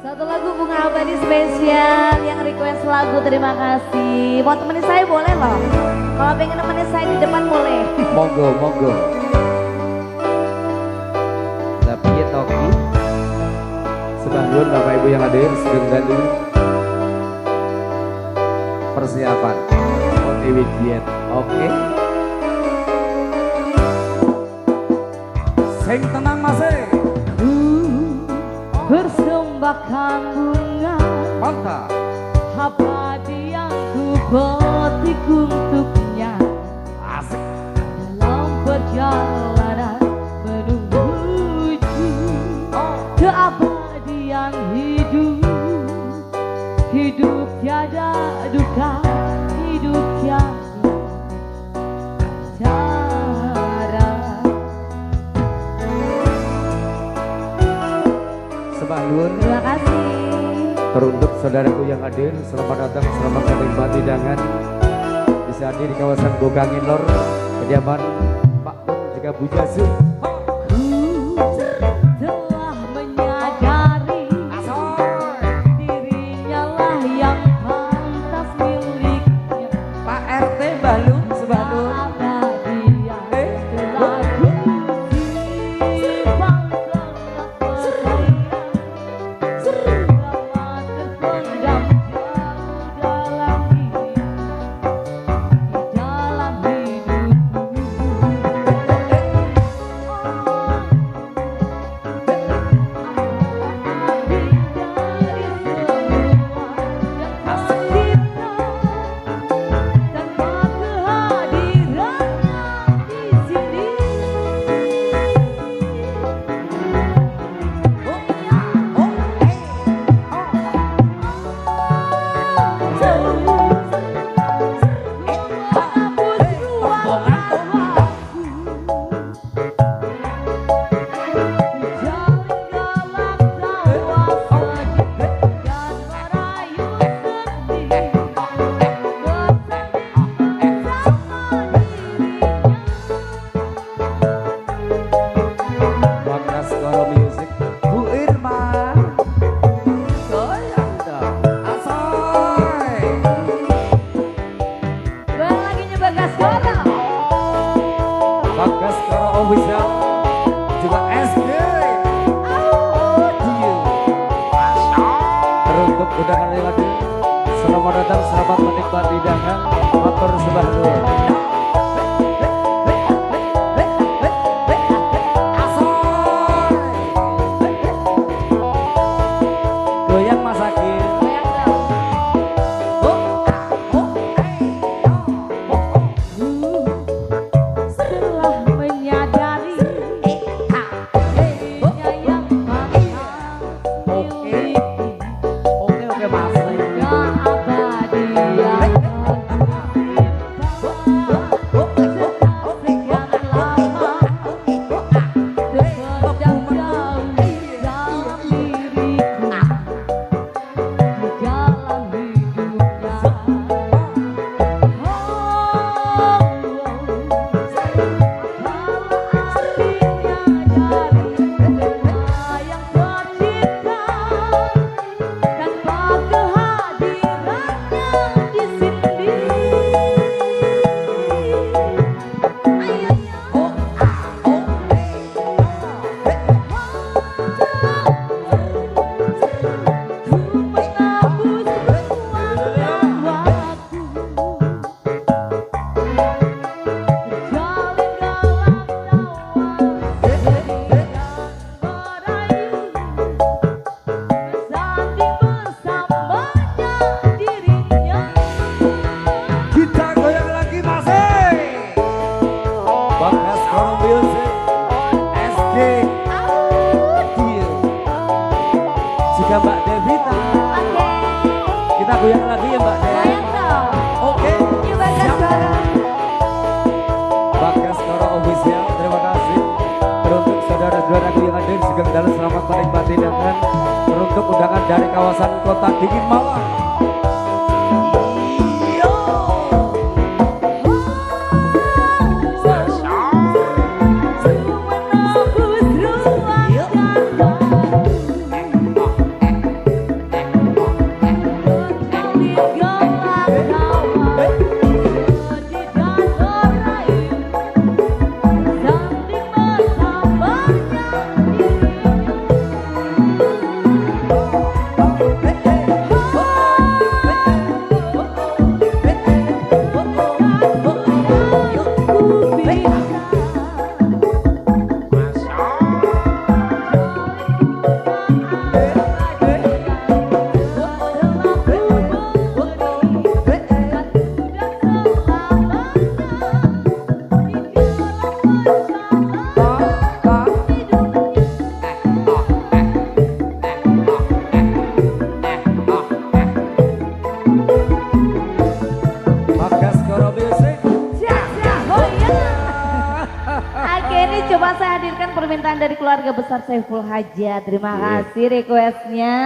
Satu lagu Bunga Abadi spesial yang request lagu, terima kasih. Mau temenin saya boleh loh. Kalau pengen temenin saya di depan boleh. Monggo, monggo. Tapi ya Toki. Sebelah dulu Bapak Ibu yang hadir sedang dulu persiapan OTW diet. Oke. Sing tenang masih. Persembahkan bunga Mantap. abadi yang ku petik untuknya Asik. dalam perjalanan menuju keabadian hidup. Hidup tiada duka, hidup tiada Sebahlun. Terima kasih. Teruntuk saudaraku yang hadir, selamat datang, selamat menikmati hidangan. Bisa hadir di kawasan Bogangin Lor, kediaman Pak Pun juga Bu Jasu. Telah menyadari dirinya lah yang pantas miliknya. Pak RT Balu, Sebahlun. Abadian telah kusimpan selama terpendam jauh dalam diri, di dalam hidupku. Bagas Koro Music, Bu Irma. Goyang dong. Asoy. Goyang lagi Bagas Koro. Bagas Koro Official juga SD. Audio. Teruntuk undangan yang hadir, selamat datang, selamat menikmati hidangan. Motor Sebahlun. Goyang Mas Akil. Setelah menyadari dirinya yang pantas miliki Oke Mas. keabadian. Mbak Devita. Kita goyang lagi ya Mbak Devita. Goyang dong. Oke. Yuk Bagas Koro. Bagas Koro Official, terima kasih. Teruntuk saudara-saudaraku yang hadir segeng dalam selamat menikmati hidangan. Teruntuk undangan dari kawasan Kota Dingin Malang. dari keluarga besar Saiful Hajat. Terima kasih requestnya.